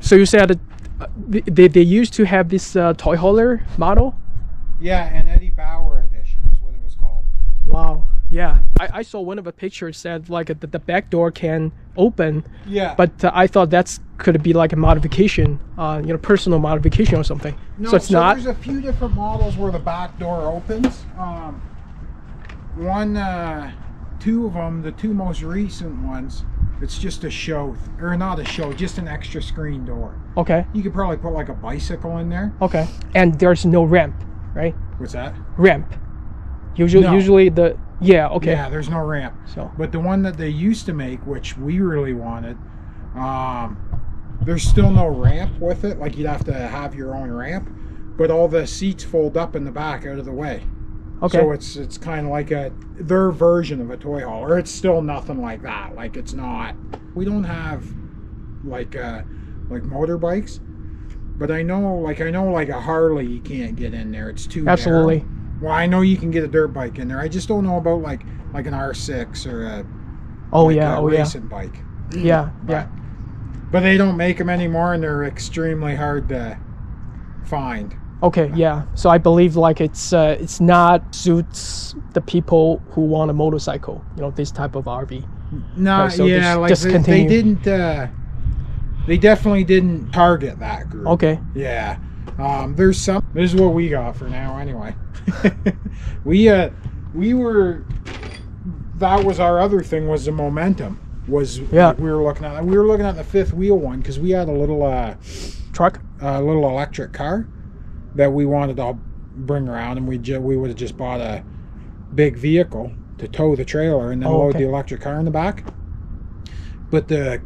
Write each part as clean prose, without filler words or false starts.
So you said they used to have this toy hauler model? Yeah, an Eddie Bauer edition is what it was called. Wow. Yeah, I saw one of the pictures said like the back door can open. Yeah. But I thought could be like a modification, personal modification or something. No, so it's not. There's a few different models where the back door opens. Two of them, the two most recent ones, it's just a show, or not a show, just an extra screen door. Okay. You could probably put like a bicycle in there. Okay. And there's no ramp, right? What's that? Ramp. Usually the. Yeah, okay. Yeah, there's no ramp. So, but the one that they used to make, which we really wanted, there's still no ramp with it. Like you'd have to have your own ramp, but all the seats fold up in the back out of the way. Okay. So it's kind of like their version of a toy hauler. It's still nothing like that. Like it's not. We don't have like motorbikes, but I know like a Harley you can't get in there. It's too absolutely. narrow. Well, I know you can get a dirt bike in there. I just don't know about like an R6 or a racing bike. Yeah, But they don't make them anymore, and they're extremely hard to find. Okay, yeah. So I believe like it's not suits the people who want a motorcycle. This type of RV. No, right, so yeah, like they didn't. They definitely didn't target that group. Okay. Yeah. There's some. This is what we got for now, anyway. we were. That was our other thing. Was the momentum? Like we were looking at. We were looking at the fifth wheel one because we had a little truck, a little electric car that we wanted to bring around, and we would have just bought a big vehicle to tow the trailer and then load the electric car in the back. But the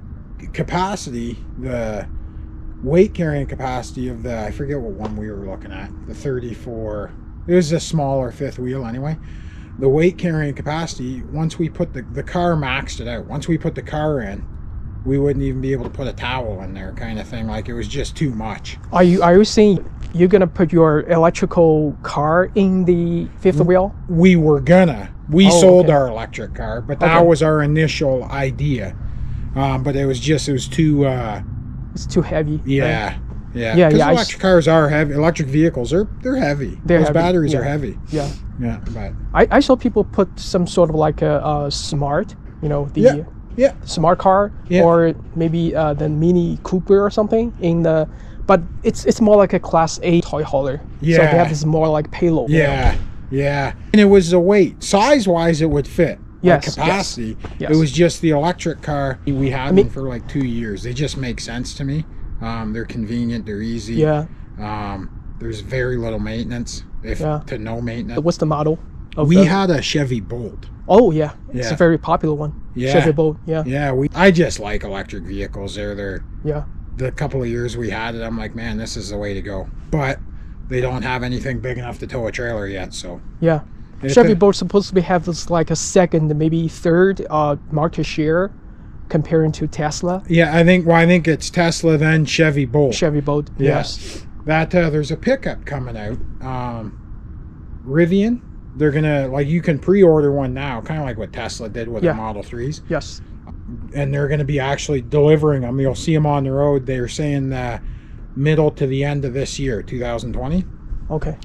capacity, the weight carrying capacity of I forget what one we were looking at, the 34, it was a smaller fifth wheel anyway. The weight carrying capacity, once we put the car maxed it out. Once we put the car in, we wouldn't even be able to put a towel in there, kind of thing. Like it was just too much. Are you saying you're gonna put your electrical car in the fifth wheel? We were gonna. We sold our electric car, but that was our initial idea. But it was too. It's too heavy. Yeah. Right? Yeah. Because electric cars are heavy. Electric vehicles they're heavy. Those batteries are heavy. Yeah. Yeah. But I saw people put some sort of like a smart, smart car, or maybe the Mini Cooper or something in the. But it's more like a Class A toy hauler. Yeah. So they have this more like payload. Yeah. Yeah. And it was the weight. Size-wise, it would fit. Yes. Capacity. Yes. It was just the electric car. We had them for like 2 years. They just make sense to me. They're convenient. They're easy. Yeah. There's very little maintenance, to no maintenance. What's the model? We had a Chevy Bolt. Oh yeah. It's a very popular one. Yeah. Chevy Bolt. Yeah. Yeah. I just like electric vehicles. They're yeah. The couple of years we had it, I'm like, man, this is the way to go. But they don't have anything big enough to tow a trailer yet, so. Yeah. Chevy Bolt's supposed to have this like a second, maybe third market share comparing to Tesla. Yeah, I think it's Tesla, then Chevy Bolt. Chevy Bolt, yes. That there's a pickup coming out, Rivian. They're gonna you can pre-order one now, kind of like what Tesla did with the Model 3s. Yes. And they're going to be actually delivering them. You'll see them on the road. They're saying middle to the end of this year, 2020. Okay.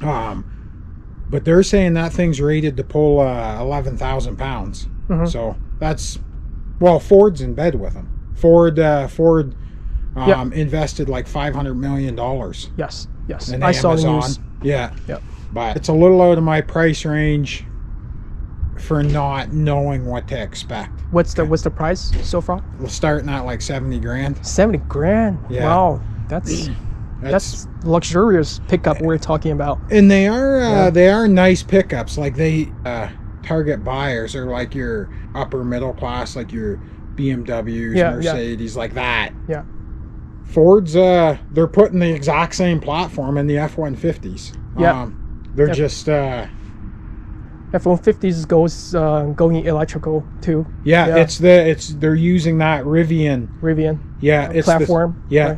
But they're saying that thing's rated to pull 11,000 pounds. Mm-hmm. So that's, Ford's in bed with them. Ford invested like $500 million. Yes. In I saw the news. Yeah. Yep. But it's a little out of my price range for not knowing what to expect. What's the price so far? We're starting at like 70 grand. 70 grand. Yeah. Wow. That's luxurious pickup we're talking about. And they are nice pickups. Like they target buyers are like your upper middle class, like your BMWs, Mercedes, like that. Yeah. Ford's they're putting the exact same platform in the F-150s. Yeah. They're just F-150s going electrical too. Yeah, they're using that Rivian. Yeah, it's platform. Right.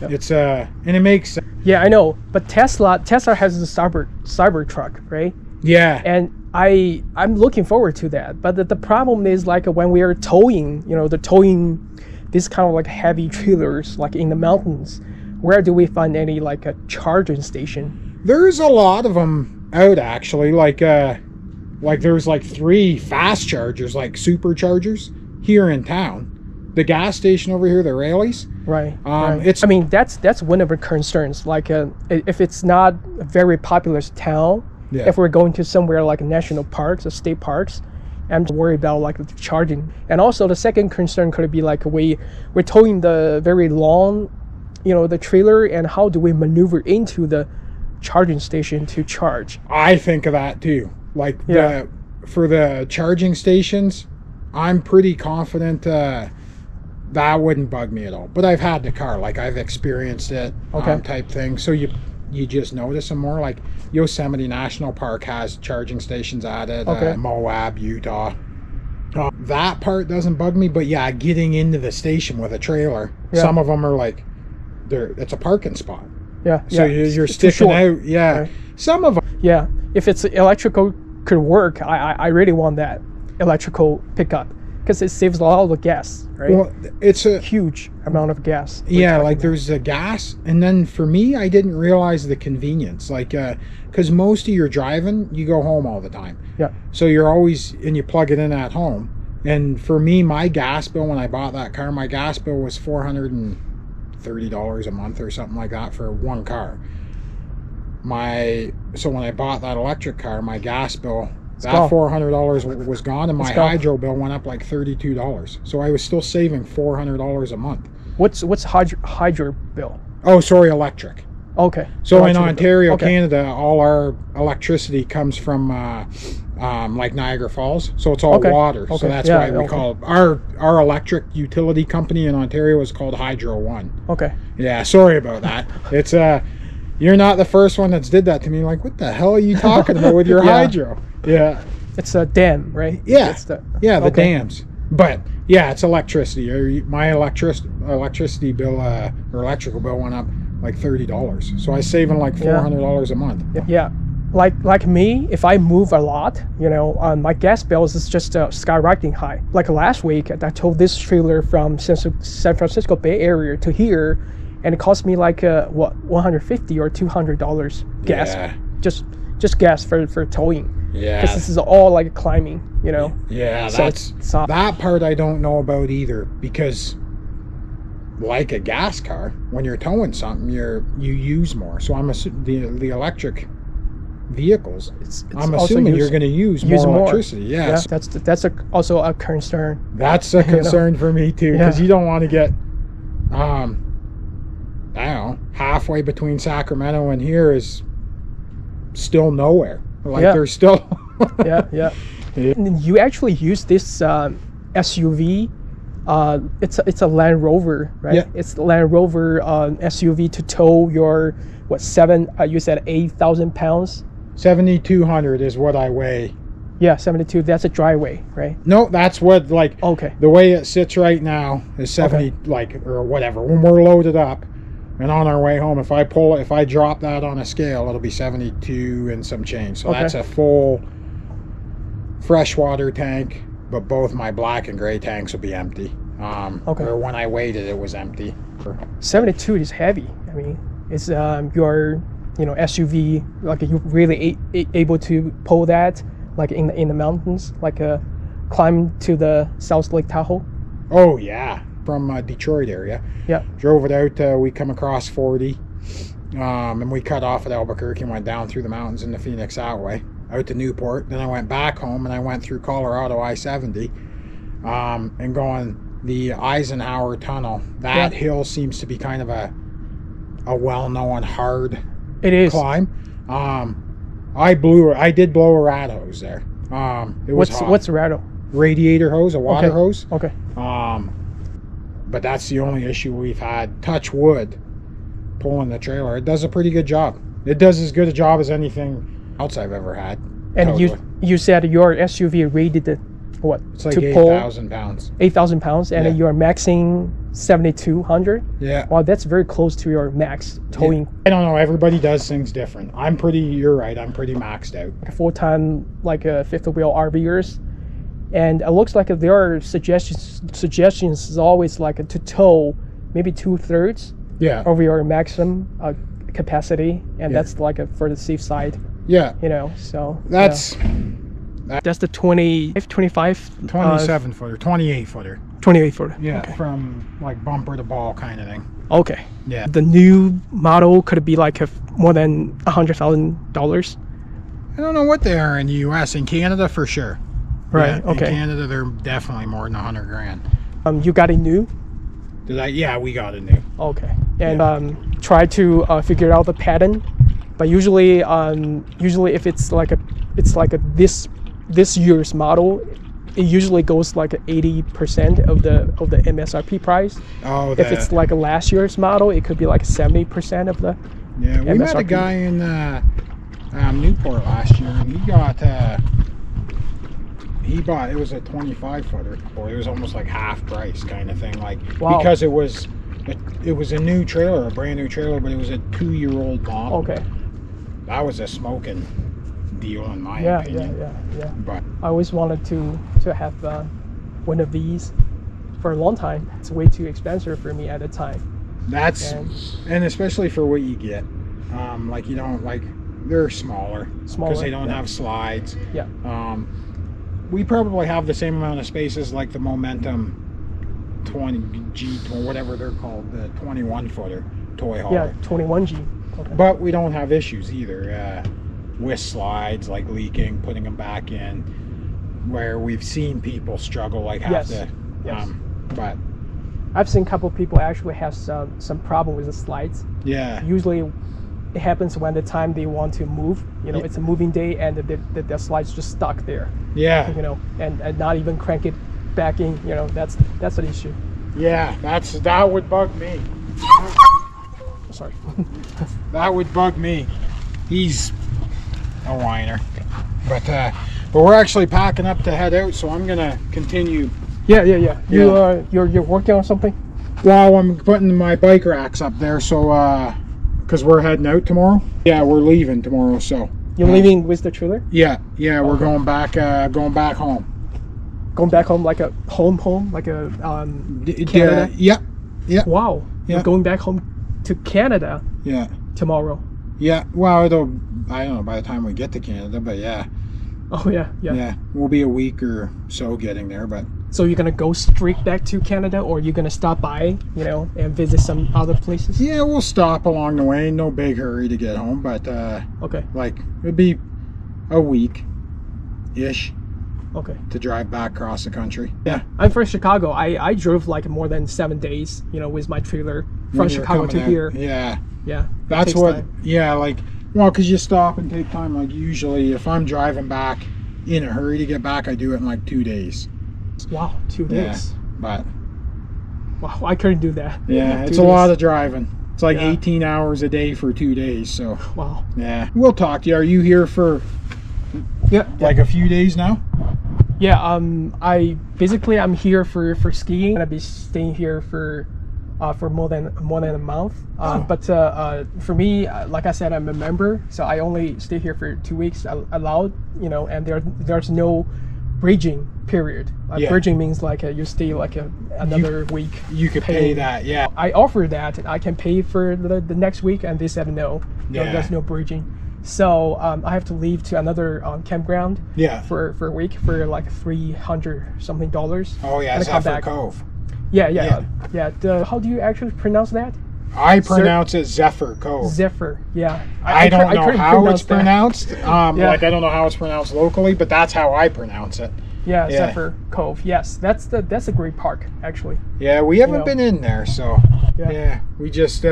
Yep. It's and it makes sense. Yeah, I know, but Tesla has the Cybertruck, right? Yeah. And I'm looking forward to that. But the problem is like when we are towing, the towing this kind of like heavy trailers, like in the mountains, where do we find any like a charging station? There's a lot of them out actually. Like there's like 3 fast chargers, like superchargers here in town. The gas station over here, the Raley's. Right. It's. I mean, that's one of our concerns. Like, if it's not a very populous town, if we're going to somewhere like national parks or state parks, I'm worried about like the charging. And also the second concern could be like we're towing the very long, the trailer, and how do we maneuver into the charging station to charge? I think of that too. Like for the charging stations, I'm pretty confident that wouldn't bug me at all. But I've had the car, like I've experienced it, type thing. So you just notice them more. Like Yosemite National Park has charging stations at it. Moab, Utah. That part doesn't bug me. But yeah, getting into the station with a trailer, some of them are like, it's a parking spot. So you're sticking out. Right. Some of them. Yeah, if it's electrical could work, I really want that electrical pickup. Because it saves a lot of gas, right? Well, it's a huge amount of gas. Yeah, like there's the gas, and then for me, I didn't realize the convenience. Like, because most of your driving, you go home all the time. Yeah. So you're always, and you plug it in at home. And for me, my gas bill when I bought that car, my gas bill was $430 a month or something like that for one car. So when I bought that electric car, my gas bill. That $400 was gone, and my hydro bill went up like $32. So I was still saving $400 a month. What's hydro bill? Oh, sorry, electric. Okay. So in Ontario, Canada, all our electricity comes from like Niagara Falls. So it's all water. So that's why we call it, our electric utility company in Ontario is called Hydro One. Okay. Yeah, sorry about that. It's you're not the first one that's did that to me. Like, what the hell are you talking about with your hydro? Yeah, it's a dam, right? Yeah, the dams. But yeah, it's electricity. My electricity bill or electrical bill went up like $30. So I was saving like $400 a month. Yeah, like me, if I move a lot, my gas bills is just skyrocketing high. Like last week, I towed this trailer from San Francisco Bay Area to here, and it cost me like $150 or $200 gas. Yeah. Just gas for towing. Yeah, because this is all like climbing, Yeah, so that part I don't know about either, because like a gas car, when you're towing something, you use more. So I'm assuming the electric vehicles. I'm assuming you're going to use more electricity. Yeah, that's also a concern. That's a concern for me too, because you don't want to get I don't know, halfway between Sacramento and here is still nowhere. Like there's still You actually use this SUV. It's a Land Rover, right? Yeah. It's the Land Rover SUV to tow your you said 8,000 pounds. 7,200 is what I weigh. Yeah, 72. That's a dry weight, right? No, that's what the way it sits right now is 70 or whatever. When we're loaded up and on our way home, if I drop that on a scale, it'll be 72 and some change. So that's a full freshwater tank, but both my black and gray tanks will be empty. Or when I weighed it, it was empty. 72 is heavy. I mean, it's your SUV, like you really able to pull that like in the mountains, like climb to the South Lake Tahoe. Oh yeah, from Detroit area. Yeah, drove it out. We come across 40, and we cut off at Albuquerque and went down through the mountains into Phoenix that way, out to Newport. Then I went back home and I went through Colorado I-70, and going the Eisenhower Tunnel. That hill seems to be kind of a well-known hard climb. I did blow a rat hose there. It was hot. What's a rat hose? Radiator hose, a water hose. Okay. But that's the only issue we've had. Touch wood, pulling the trailer. It does a pretty good job. It does as good a job as anything else I've ever had. And you said your SUV rated what? It's like 8,000 pounds. 8,000 pounds, and you're maxing 7,200. Yeah. Wow, that's very close to your max towing. Yeah. I don't know. Everybody does things different. You're right. I'm pretty maxed out. Full-time, like a fifth wheel RVers, and it looks like there are suggestions is always like to tow maybe 2/3 of your maximum capacity, and that's like for the safe side. Yeah. You know, so that's the 27 footer, 28 footer. 28 footer. Yeah, okay. From like bumper to ball kind of thing. Okay. Yeah. The new model could be like more than $100,000. I don't know what they are in the U.S. In Canada, for sure. Right. Yeah, okay. In Canada, they're definitely more than $100,000. You got a new? Did I? Yeah, we got a new. Okay. And try to figure out the pattern, but usually if it's like this year's model, it usually goes like 80% of the MSRP price. Oh, if it's like a last year's model, it could be like 70% of the yeah. We MSRP. met a guy in Newport last year, and he bought it was a 25 footer, or it was almost like half price kind of thing, like because it was a new trailer, a brand new trailer, but it was a 2-year-old model. Okay. That was a smoking deal in my opinion. Yeah. But I always wanted to have one of these for a long time. It's way too expensive for me at the time. And especially for what you get, like you don't like they're smaller because they don't have slides. Yeah. We probably have the same amount of space as like the Momentum 20G or whatever they're called, the 21 footer toy hauler. Yeah, 21G. Okay. But we don't have issues either with slides, like leaking, putting them back in, where we've seen people struggle, like have to. Yes. But I've seen a couple people actually have some problem with the slides. Yeah. Usually it happens when the time they want to move. You know, it's a moving day, and the slides just stuck there. Yeah. You know, and not even crank it back in. You know, that's an issue. Yeah, that would bug me. Sorry. That would bug me. He's a whiner. But we're actually packing up to head out, so I'm gonna continue. Yeah. You're working on something? Well, I'm putting my bike racks up there, so because we're heading out tomorrow. Yeah, we're leaving tomorrow, so. You're leaving with the trailer? Yeah, we're going back home. Going back home, like a home, like a Canada? Yeah. Wow. Yeah. You're going back home to Canada? Yeah. Tomorrow? Yeah, well, I don't know by the time we get to Canada, but yeah. Oh, yeah. Yeah, we'll be a week or so getting there, but. So you're gonna go straight back to Canada, or you're gonna stop by, you know, and visit some other places? Yeah, we'll stop along the way. No big hurry to get home, but okay. Like it'd be a week-ish. Okay. To drive back across the country. Yeah. I'm from Chicago. I drove like more than 7 days, you know, with my trailer from Chicago to here. Yeah. Yeah. That's what. Yeah, like because you stop and take time. Like usually, if I'm driving back in a hurry to get back, I do it in like 2 days. Wow, 2 days. Yeah, but wow, I couldn't do that. Yeah, it's a lot of driving. It's like 18 hours a day for 2 days. So wow. Yeah, we'll talk to you. Are you here for like a few days now? Yeah. I'm here for skiing. I'm gonna be staying here for more than a month. But for me, like I said, I'm a member, so I only stay here for 2 weeks allowed. You know, and there's no bridging period. Bridging means like you stay like another week. You could pay that, yeah. I offered that, and I can pay for the next week, and they said no. Yeah. There's no bridging. So I have to leave to another campground. Yeah. For a week for like $300 something. Oh yeah, Zephyr Cove. Yeah. How do you actually pronounce that? I pronounce it Zephyr Cove. Zephyr, yeah. I don't know how it's pronounced. Yeah. Like I don't know how it's pronounced locally, but that's how I pronounce it. Yeah, Zephyr Cove. Yes, that's a great park actually. Yeah, we haven't been in there, so yeah, we just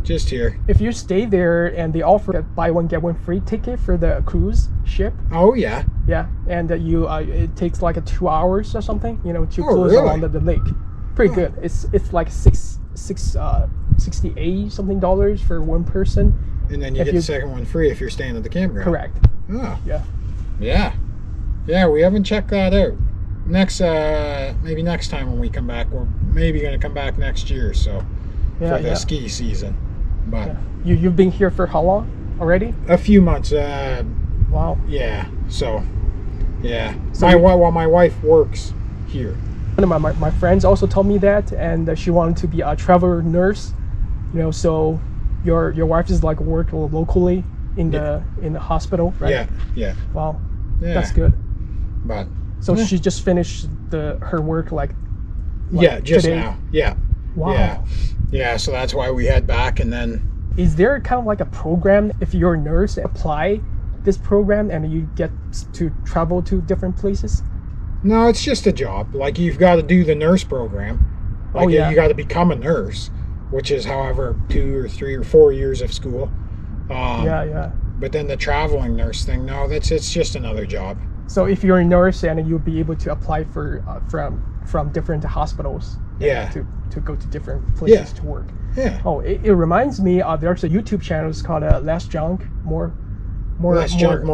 just here. If you stay there and they offer a buy one get one free ticket for the cruise ship. Oh yeah. Yeah, and it takes like 2 hours or something, you know, to cruise really? along the lake. Pretty good. It's like $68 something for one person. And then you get the second one free if you're staying at the campground. Correct. Oh. Yeah. Yeah, we haven't checked that out. Maybe next time when we come back, we're maybe going to come back next year. So for the ski season, but you've been here for how long already? A few months. Wow. Yeah. So Yeah. So my wife works here. One of my friends also told me that, and she wanted to be a travel nurse. You know, so your wife is like work locally in the hospital, right? Yeah. Yeah. Wow. Yeah. That's good. But so she just finished her work like yeah, just today? now. Yeah. Wow. Yeah. Yeah. So that's why we head back, and then. Is there kind of like a program if you're a nurse apply this program and you get to travel to different places? No, it's just a job. Like you've got to do the nurse program. Like you got to become a nurse, which is however 2 or 3 or 4 years of school. Yeah. But then the traveling nurse thing, no, it's just another job. So if you're a nurse and you'll be able to apply for from different hospitals. Yeah. To go to different places to work. Yeah. Oh, it reminds me there's a YouTube channel. It's called Less Junk, More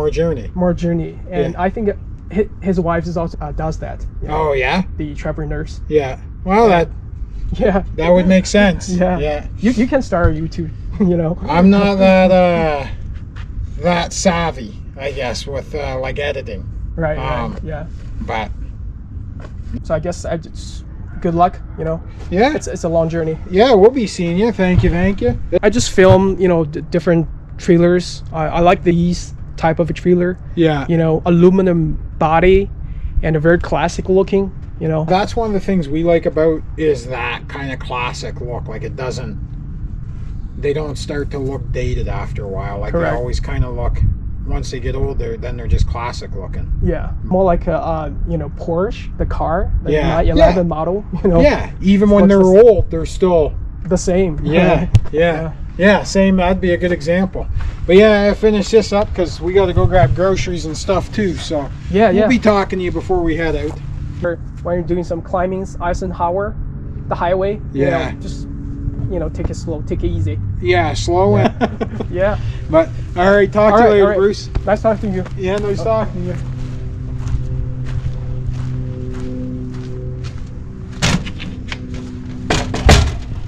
Journey. More Journey, and I think his wife is also does that. You know, oh yeah. The travel nurse. Yeah. Well, that would make sense. Yeah. You can start a YouTube. You know. I'm not that savvy, I guess, with like editing. Right. Yeah. But. So I guess I just good luck. You know. Yeah. It's a long journey. Yeah, we'll be seeing you. Thank you. I just film, different trailers. I like these type of a trailer. Yeah. Aluminum body and a very classic looking. That's one of the things we like about is that kind of classic look. Like they don't start to look dated after a while. Like Correct. They always kind of look. Once they get older, then they're just classic looking. Yeah, more like a Porsche, the car, the 911 model. Yeah, even when they're old, they're still the same. Yeah, same. That'd be a good example. But yeah, I finished this up because we got to go grab groceries and stuff too. So we'll be talking to you before we head out. When you're doing some climbings, Eisenhower, the highway. Just take it slow, take it easy. Yeah, slow and yeah. But all right, talk to you later, Bruce. Nice talking to you. Yeah, nice talking to you.